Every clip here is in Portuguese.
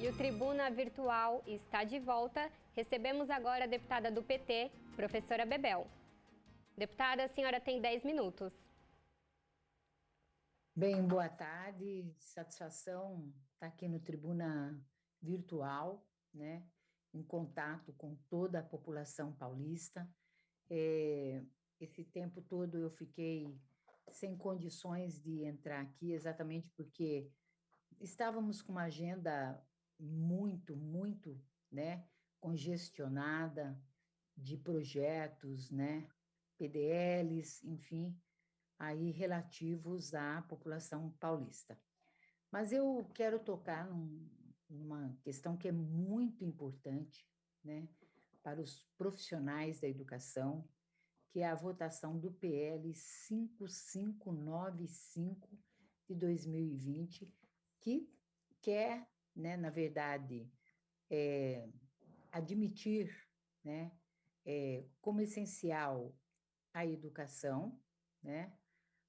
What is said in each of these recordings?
E o Tribuna Virtual está de volta. Recebemos agora a deputada do PT, professora Bebel. Deputada, a senhora tem 10 minutos. Bem, boa tarde. Satisfação estar aqui no Tribuna Virtual, né? Em contato com toda a população paulista. Esse tempo todo eu fiquei sem condições de entrar aqui, exatamente porque estávamos com uma agenda muito, né, congestionada de projetos, né, PDLs, enfim, aí relativos à população paulista. Mas eu quero tocar numa questão que é muito importante, né, para os profissionais da educação, que é a votação do PL 5595 de 2020, que quer, né, na verdade, admitir, né, como essencial a educação, né,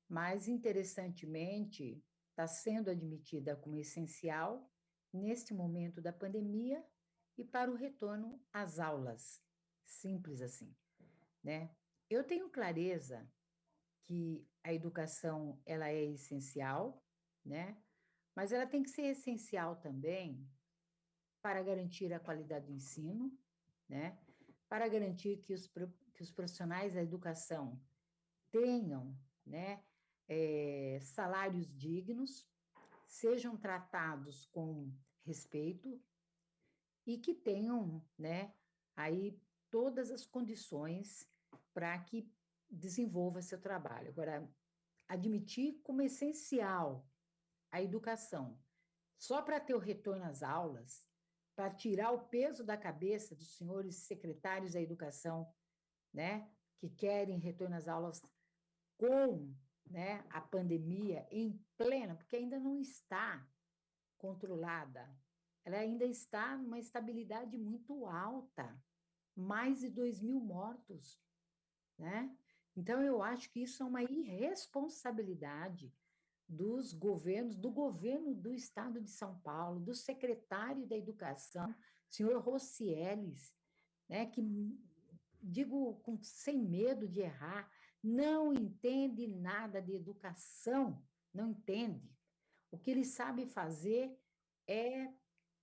mas, interessantemente, está sendo admitida como essencial neste momento da pandemia e para o retorno às aulas, simples assim, né? Eu tenho clareza que a educação ela é essencial, né? Mas ela tem que ser essencial também para garantir a qualidade do ensino, né? Para garantir que os profissionais da educação tenham, né, salários dignos, sejam tratados com respeito e que tenham, né, aí todas as condições para que desenvolva seu trabalho. Agora, admitir como essencial a educação, só para ter o retorno às aulas, para tirar o peso da cabeça dos senhores secretários da educação, né, que querem retorno às aulas com, né, a pandemia em plena, porque ainda não está controlada, ela ainda está numa estabilidade muito alta, mais de 2.000 mortos, né? Então, eu acho que isso é uma irresponsabilidade dos governos, do governo do Estado de São Paulo, do secretário da Educação, senhor Rocieli, né, que, digo sem medo de errar, não entende nada de educação, não entende. O que ele sabe fazer é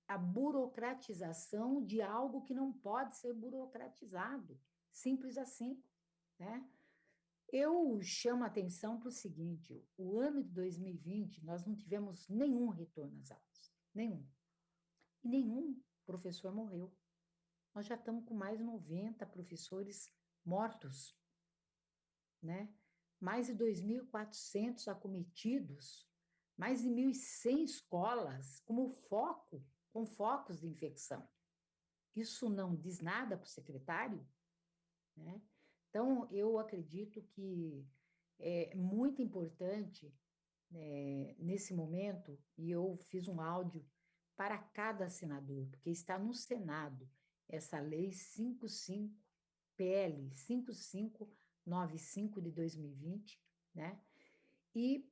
a burocratização de algo que não pode ser burocratizado, simples assim, né? Eu chamo a atenção para o seguinte: o ano de 2020, nós não tivemos nenhum retorno às aulas, nenhum. E nenhum professor morreu. Nós já estamos com mais de 90 professores mortos, né? Mais de 2.400 acometidos, mais de 1.100 escolas como foco, com focos de infecção. Isso não diz nada para o secretário, né? Então, eu acredito que é muito importante, nesse momento, e eu fiz um áudio para cada senador, porque está no Senado essa lei 55, PL 5595 de 2020, né? E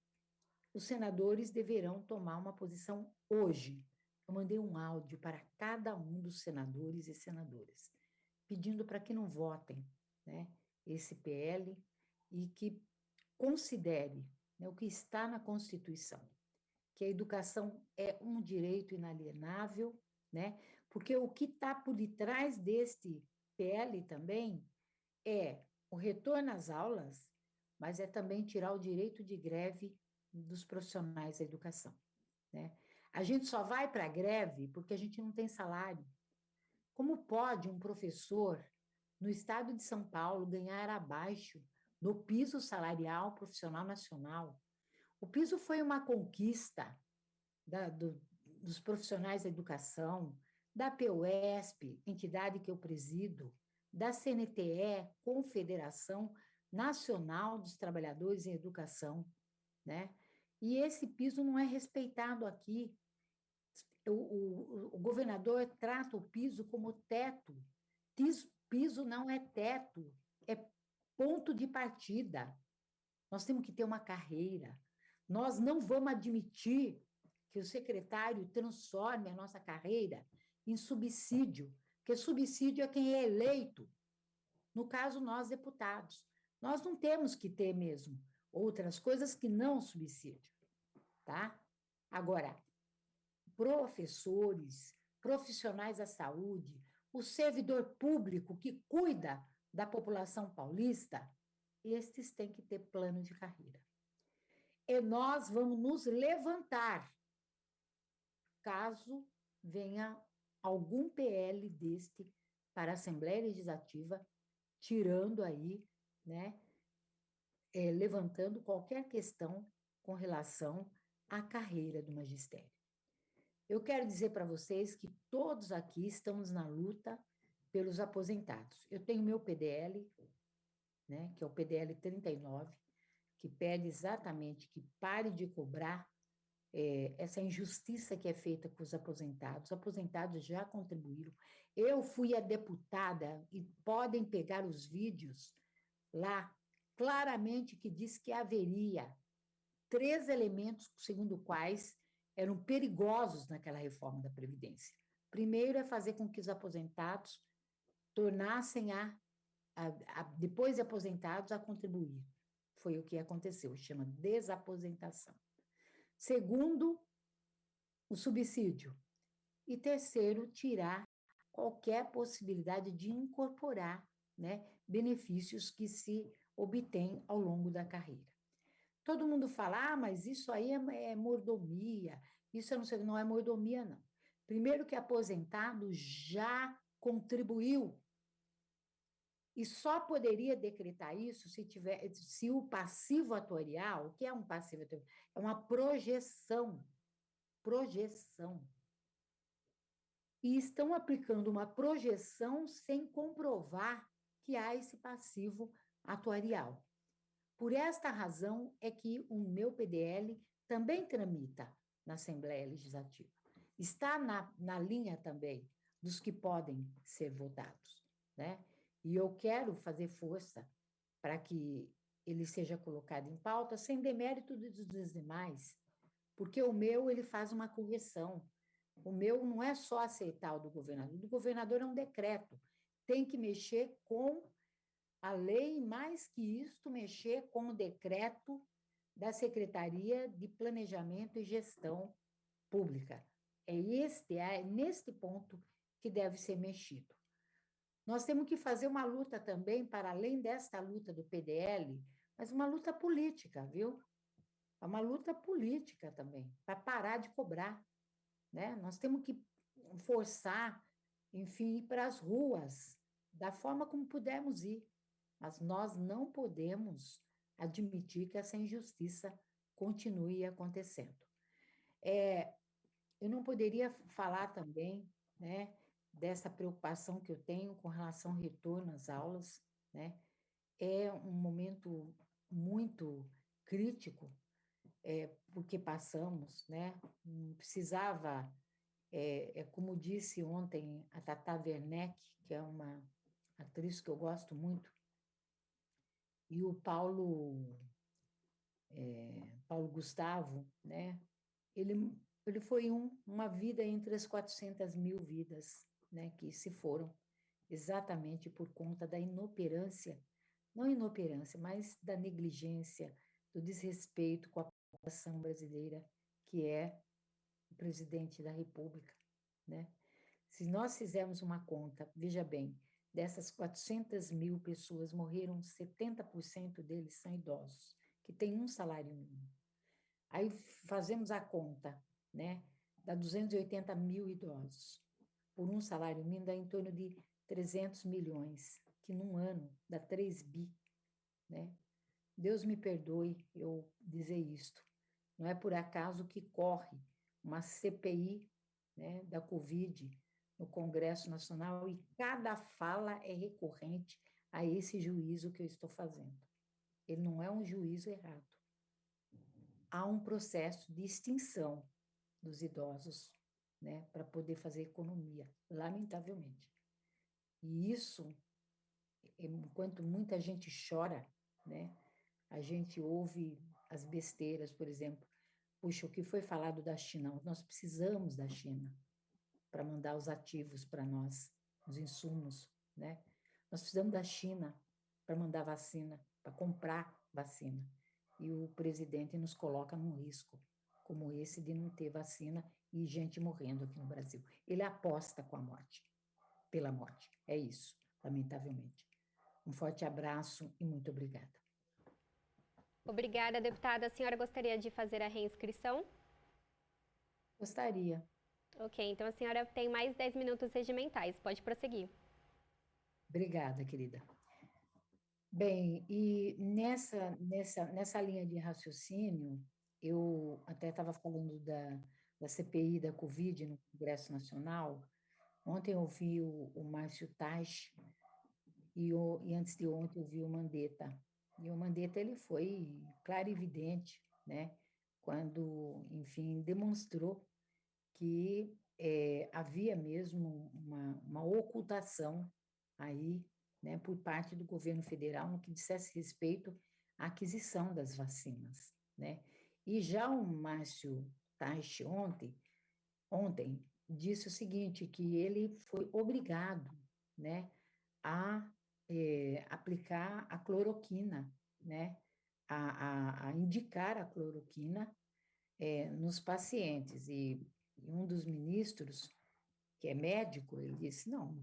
os senadores deverão tomar uma posição hoje. Eu mandei um áudio para cada um dos senadores e senadoras, pedindo para que não votem, né, esse PL e que considere, né, o que está na Constituição, que a educação é um direito inalienável, né, porque o que está por detrás deste PL também é o retorno às aulas, mas é também tirar o direito de greve dos profissionais da educação, né? A gente só vai para a greve porque a gente não tem salário. Como pode um professor no estado de São Paulo ganhar abaixo do piso salarial profissional nacional? O piso foi uma conquista dos profissionais da educação, da PUESP, entidade que eu presido, da CNTE, Confederação Nacional dos Trabalhadores em Educação, né? E esse piso não é respeitado aqui. O governador trata o piso como teto. Piso não é teto, é ponto de partida. Nós temos que ter uma carreira. Nós não vamos admitir que o secretário transforme a nossa carreira em subsídio, porque subsídio é quem é eleito, no caso, nós deputados. Nós não temos que ter mesmo outras coisas que não subsídio, tá? Agora, professores, profissionais da saúde, o servidor público que cuida da população paulista, estes têm que ter plano de carreira. E nós vamos nos levantar caso venha algum PL deste para a Assembleia Legislativa, tirando aí, né, levantando qualquer questão com relação à carreira do magistério. Eu quero dizer para vocês que todos aqui estamos na luta pelos aposentados. Eu tenho meu PDL, né, que é o PDL 39, que pede exatamente que pare de cobrar essa injustiça que é feita com os aposentados. Os aposentados já contribuíram. Eu fui a deputada, e podem pegar os vídeos lá, claramente que diz que haveria 3 elementos, segundo quais eram perigosos naquela reforma da Previdência. Primeiro é fazer com que os aposentados tornassem depois de aposentados, a contribuir. Foi o que aconteceu, chama desaposentação. Segundo, o subsídio. E terceiro, tirar qualquer possibilidade de incorporar, né, benefícios que se obtém ao longo da carreira. Todo mundo fala, mas isso aí é mordomia, isso eu não sei, não é mordomia, não. Primeiro que aposentado já contribuiu, e só poderia decretar isso se o passivo atuarial, o que é um passivo atuarial? É uma projeção. E estão aplicando uma projeção sem comprovar que há esse passivo atuarial. Por esta razão é que o meu PDL também tramita na Assembleia Legislativa. Está na linha também dos que podem ser votados, né? E eu quero fazer força para que ele seja colocado em pauta sem demérito dos demais, porque o meu ele faz uma correção. O meu não é só aceitar o do governador é um decreto, tem que mexer com a lei, mais que isto, mexer com o decreto da Secretaria de Planejamento e Gestão Pública. É neste ponto que deve ser mexido. Nós temos que fazer uma luta também, para além desta luta do PDL, mas uma luta política, viu? É uma luta política também, para parar de cobrar, né? Nós temos que forçar, enfim, ir para as ruas, da forma como pudermos ir. Mas nós não podemos admitir que essa injustiça continue acontecendo. Eu não poderia falar também, né, dessa preocupação que eu tenho com relação ao retorno às aulas, né? É um momento muito crítico, porque passamos, né? Não precisava, como disse ontem a Tata Werneck, que é uma atriz que eu gosto muito, e o Paulo Gustavo, né? Ele foi uma vida entre as 400 mil vidas, né, que se foram exatamente por conta da inoperância, não inoperância, mas da negligência, do desrespeito com a população brasileira, que é o presidente da República, né? Se nós fizermos uma conta, veja bem, dessas 400 mil pessoas, morreram 70% deles são idosos, que têm um salário mínimo. Aí fazemos a conta, né? Dá 280 mil idosos. Por um salário mínimo dá em torno de 300 milhões, que num ano dá 3 bi, né? Deus me perdoe eu dizer isto. Não é por acaso que corre uma CPI, né, da Covid no Congresso Nacional e cada fala é recorrente a esse juízo que eu estou fazendo. Ele não é um juízo errado. Há um processo de extinção dos idosos, né, para poder fazer economia, lamentavelmente. E isso, enquanto muita gente chora, né, a gente ouve as besteiras, por exemplo, puxa, o que foi falado da China? Nós precisamos da China para mandar os ativos para nós, os insumos, né? Nós precisamos da China para mandar vacina, para comprar vacina. E o presidente nos coloca num risco como esse de não ter vacina e gente morrendo aqui no Brasil. Ele aposta com a morte, pela morte. É isso, lamentavelmente. Um forte abraço e muito obrigada. Obrigada, deputada. A senhora gostaria de fazer a reinscrição? Gostaria. Ok, então a senhora tem mais 10 minutos regimentais. Pode prosseguir. Obrigada, querida. Bem, e nessa linha de raciocínio, eu até estava falando da CPI da Covid no Congresso Nacional. Ontem eu vi o Márcio Taixe e antes de ontem eu vi o Mandetta. E o Mandetta ele foi claro e evidente, né? Quando, enfim, demonstrou que havia mesmo uma ocultação aí, né, por parte do governo federal no que dissesse respeito à aquisição das vacinas, né? E já o Márcio Taixe ontem disse o seguinte, que ele foi obrigado, né, a aplicar a cloroquina, né, a indicar a cloroquina nos pacientes. E um dos ministros, que é médico, ele disse, não,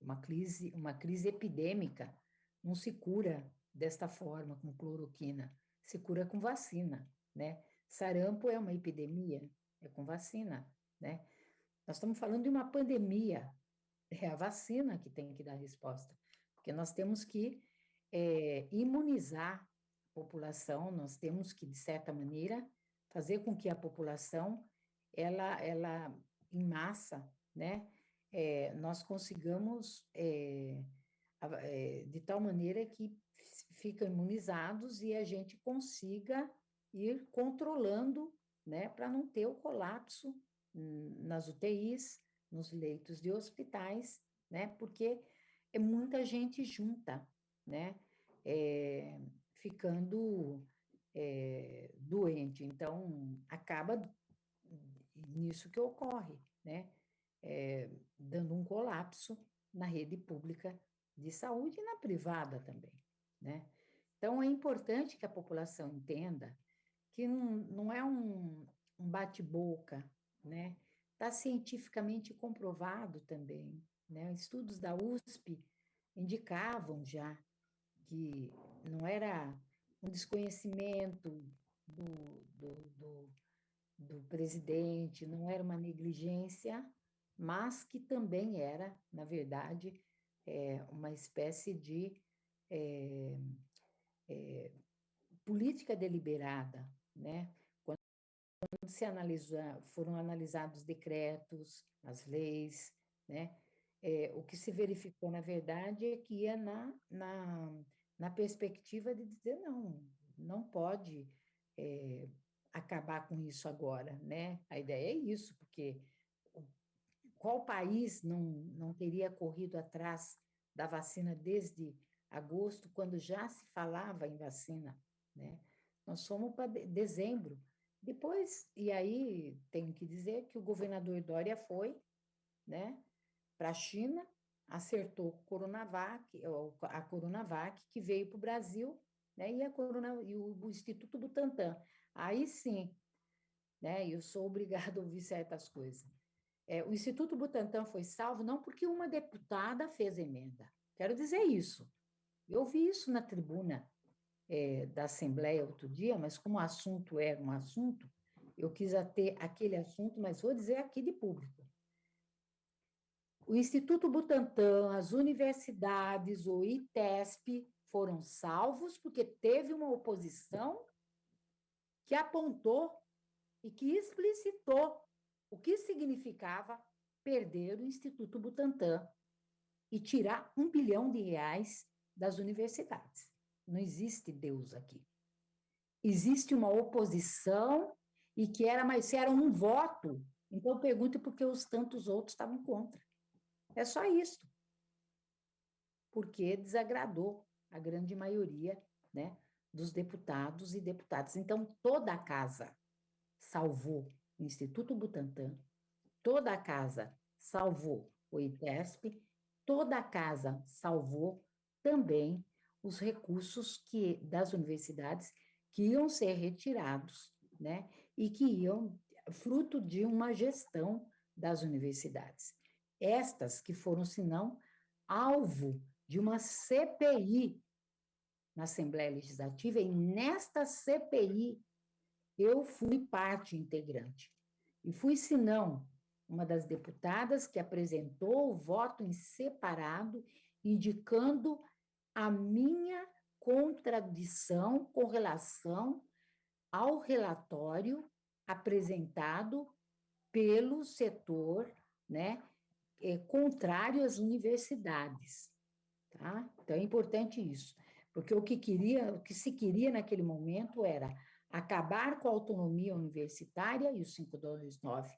uma crise epidêmica não se cura desta forma, com cloroquina, se cura com vacina, né? Sarampo é uma epidemia, é com vacina, né? Nós estamos falando de uma pandemia, é a vacina que tem que dar resposta, porque nós temos que imunizar a população, nós temos que, de certa maneira, fazer com que a população, ela em massa, né, nós consigamos, de tal maneira que ficam imunizados e a gente consiga ir controlando, né, para não ter o colapso nas UTIs, nos leitos de hospitais, né, porque é muita gente junta, né, ficando doente. Então, acaba nisso que ocorre, né? Dando um colapso na rede pública de saúde e na privada também, né? Então, é importante que a população entenda que não é um bate-boca, né? Está cientificamente comprovado também, né? Estudos da USP indicavam já que não era um desconhecimento do presidente, não era uma negligência, mas que também era, na verdade, uma espécie de política deliberada, né? Quando foram analisados decretos, as leis, né? O que se verificou, na verdade, é que ia na perspectiva de dizer, não pode acabar com isso agora, né? A ideia é isso, porque qual país não teria corrido atrás da vacina desde agosto, quando já se falava em vacina, né? Nós fomos para dezembro. Depois, e aí tenho que dizer que o governador Dória foi, né, para a China, acertou a Coronavac, que veio para o Brasil, né, e o Instituto Butantan. Aí sim, né, eu sou obrigada a ouvir certas coisas. O Instituto Butantan foi salvo não porque uma deputada fez emenda. Quero dizer isso. Eu vi isso na tribuna da Assembleia outro dia, mas como o assunto era um assunto, eu quis ter aquele assunto, mas vou dizer aqui de público. O Instituto Butantan, as universidades, o ITESP foram salvos porque teve uma oposição que apontou e que explicitou o que significava perder o Instituto Butantan e tirar R$ 1 bilhão das universidades. Não existe Deus aqui. Existe uma oposição e que mas se era um voto, então pergunte por que os tantos outros estavam contra. É só isso. Porque desagradou a grande maioria, né, dos deputados e deputadas. Então, toda a casa salvou o Instituto Butantan, toda a casa salvou o ITESP, toda a casa salvou também os recursos das universidades que iam ser retirados, né? E que iam fruto de uma gestão das universidades. Estas que foram, se não, alvo de uma CPI na Assembleia Legislativa, e nesta CPI eu fui parte integrante. E fui, se não, uma das deputadas que apresentou o voto em separado, indicando a minha contradição com relação ao relatório apresentado pelo setor, né, contrário às universidades, tá? Então é importante isso, porque o que se queria naquele momento era acabar com a autonomia universitária, e o 529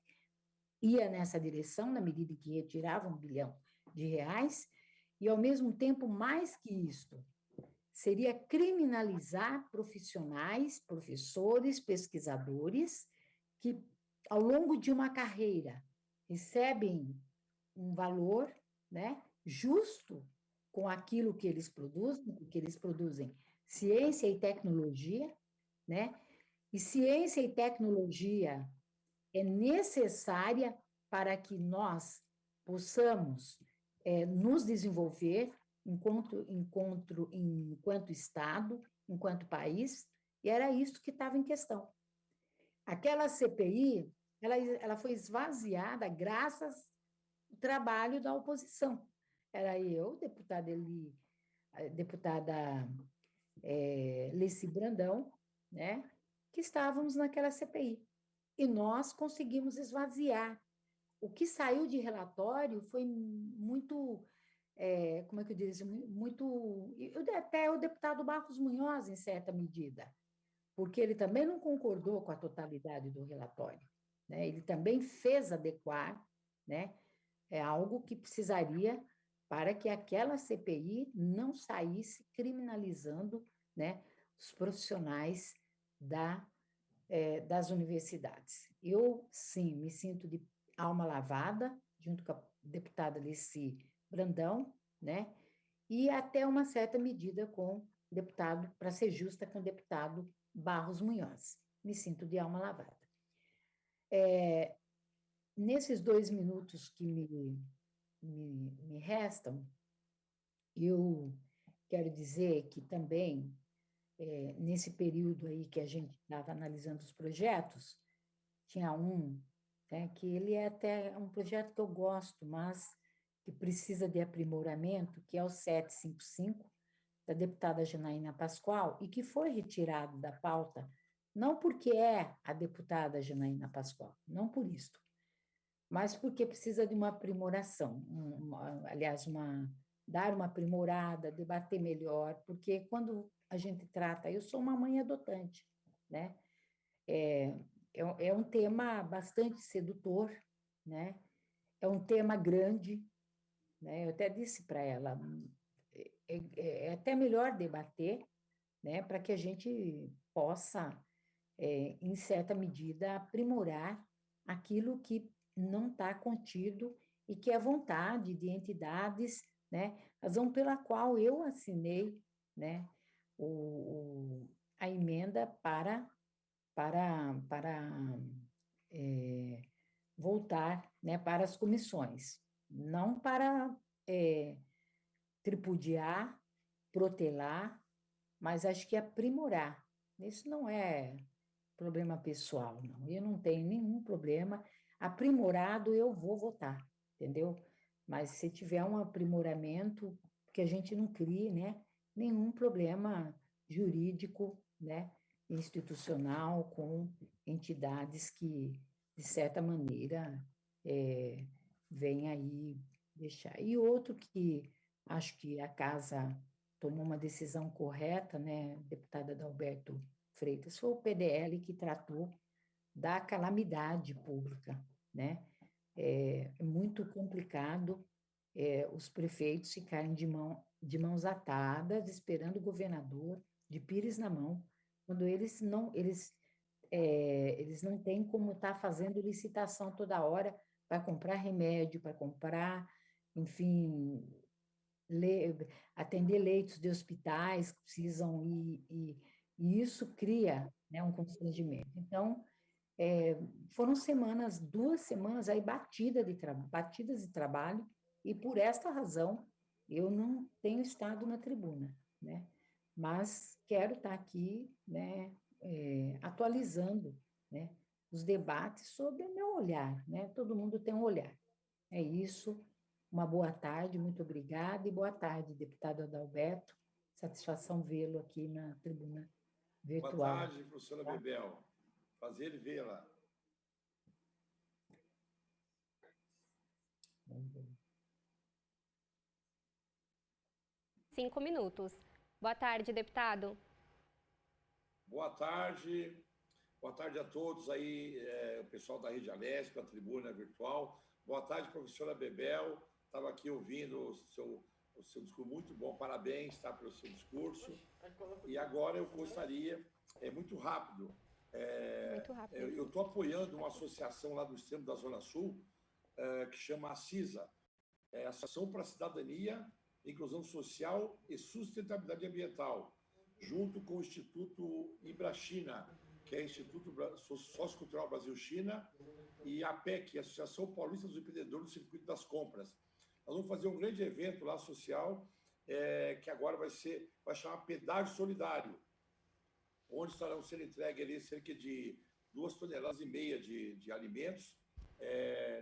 ia nessa direção, na medida em que retirava R$ 1 bilhão, e, ao mesmo tempo, mais que isto, seria criminalizar profissionais, professores, pesquisadores, que, ao longo de uma carreira, recebem um valor, né, justo com aquilo que eles produzem, porque eles produzem ciência e tecnologia, né? E ciência e tecnologia é necessária para que nós possamos nos desenvolver enquanto Estado, enquanto país, e era isso que estava em questão. Aquela CPI, ela foi esvaziada graças ao trabalho da oposição. Era eu, deputada Leci Brandão, né, que estávamos naquela CPI. E nós conseguimos esvaziar. O que saiu de relatório foi muito, como é que eu diria, muito, até o deputado Marcos Munhoz, em certa medida, porque ele também não concordou com a totalidade do relatório, né? Ele também fez adequar, né? É algo que precisaria para que aquela CPI não saísse criminalizando, né, os profissionais das universidades. Eu, sim, me sinto de alma lavada, junto com a deputada Leci Brandão, né? E até uma certa medida com o deputado, para ser justa, com o deputado Barros Munhoz. Me sinto de alma lavada. Nesses 2 minutos que me restam, eu quero dizer que também, nesse período aí que a gente estava analisando os projetos, tinha um, né, que ele é até um projeto que eu gosto, mas que precisa de aprimoramento, que é o 755, da deputada Janaína Pascoal, e que foi retirado da pauta, não porque é a deputada Janaína Pascoal, não por isso, mas porque precisa de uma aprimoração, aliás, dar uma aprimorada, debater melhor, porque quando a gente trata, eu sou uma mãe adotante, né? É um tema bastante sedutor, né? É um tema grande, né? Eu até disse para ela, é até melhor debater, né? Para que a gente possa, em certa medida, aprimorar aquilo que não está contido e que é vontade de entidades, né? Razão pela qual eu assinei, né? A emenda para voltar, né, para as comissões, não para tripudiar, protelar, mas acho que aprimorar. Isso não é problema pessoal, não. Eu não tenho nenhum problema. Aprimorado, eu vou votar, entendeu? Mas se tiver um aprimoramento, que a gente não crie, né, nenhum problema jurídico, né, institucional com entidades que, de certa maneira, vêm aí deixar. E outro que acho que a casa tomou uma decisão correta, né, deputada Adalberto Freitas, foi o PDL que tratou da calamidade pública, né? É muito complicado os prefeitos ficarem de mãos atadas, esperando o governador de pires na mão, quando eles não, eles eles não têm como estar fazendo licitação toda hora para comprar remédio, para comprar, enfim, atender leitos de hospitais que precisam ir, e isso cria, né, um constrangimento. Então, foram semanas, 2 semanas aí batidas de trabalho, e por esta razão eu não tenho estado na tribuna, né? Mas quero estar aqui, né, atualizando, né, os debates sobre o meu olhar, né? Todo mundo tem um olhar. É isso. Uma boa tarde, muito obrigada, e boa tarde, deputado Adalberto. Satisfação vê-lo aqui na tribuna virtual. Boa tarde, professora Bebel. Prazer em vê-la. Cinco minutos. Boa tarde, deputado. Boa tarde. Boa tarde a todos aí, o pessoal da Rede Alesp, a tribuna virtual. Boa tarde, professora Bebel. Estava aqui ouvindo o seu discurso, muito bom. Parabéns, tá, pelo seu discurso. E agora eu gostaria, muito rápido, eu estou apoiando uma associação lá do extremo da Zona Sul, que chama a CISA, Associação para a Cidadania, Inclusão Social e Sustentabilidade Ambiental, junto com o Instituto Ibrachina, que é o Instituto Sociocultural Brasil-China, e a APEC, Associação Paulista dos Empreendedores do Circuito das Compras. Nós vamos fazer um grande evento lá social, que agora vai chamar Pedágio Solidário, onde estarão sendo entregues ali cerca de 2,5 toneladas de alimentos,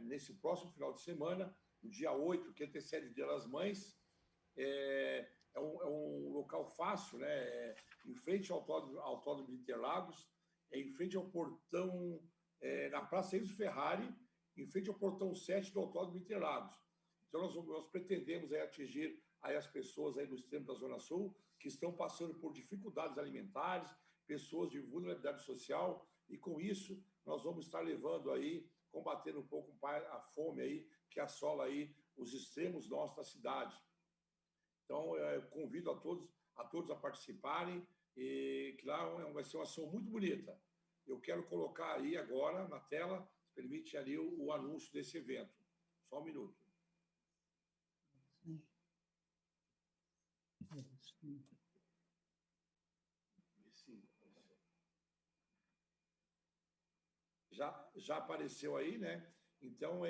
nesse próximo final de semana, no dia 8, que antecede o Dia das Mães. É um local fácil, né? Em frente ao Autódromo de Interlagos, em frente ao portão, na Praça Enzo Ferrari, em frente ao portão 7 do Autódromo de Interlagos. Então, nós pretendemos atingir aí as pessoas aí do extremo da Zona Sul, que estão passando por dificuldades alimentares, pessoas de vulnerabilidade social, e com isso nós vamos estar levando aí, combatendo um pouco a fome aí, que assola aí os extremos nossos da cidade. Então, eu convido a todos a participarem, e que lá vai ser uma ação muito bonita. Eu quero colocar aí agora na tela, permite ali o anúncio desse evento. Só um minuto. Já apareceu aí, né? Então,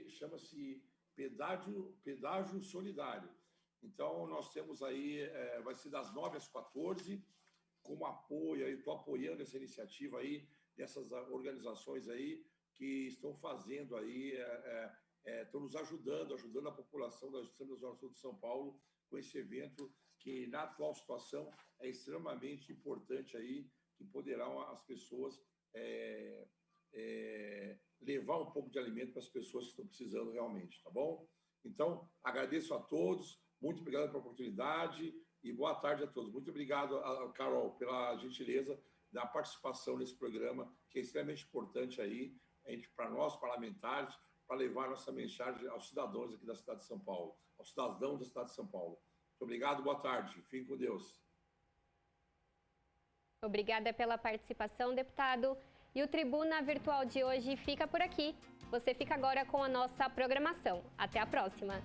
chama-se Pedágio Solidário. Então, nós temos aí, vai ser das 9 às 14, como apoio, estou apoiando essa iniciativa aí, dessas organizações aí, que estão fazendo aí, estão nos ajudando a população da Zona Sul de São Paulo com esse evento, que na atual situação é extremamente importante aí, que poderão as pessoas levar um pouco de alimento para as pessoas que estão precisando realmente, tá bom? Então, agradeço a todos, muito obrigado pela oportunidade e boa tarde a todos. Muito obrigado, Carol, pela gentileza da participação nesse programa, que é extremamente importante aí, para nós, parlamentares, para levar nossa mensagem aos cidadãos aqui da cidade de São Paulo, aos cidadãos da cidade de São Paulo. Muito obrigado, boa tarde. Fiquem com Deus. Obrigada pela participação, deputado. E o Tribuna Virtual de hoje fica por aqui. Você fica agora com a nossa programação. Até a próxima!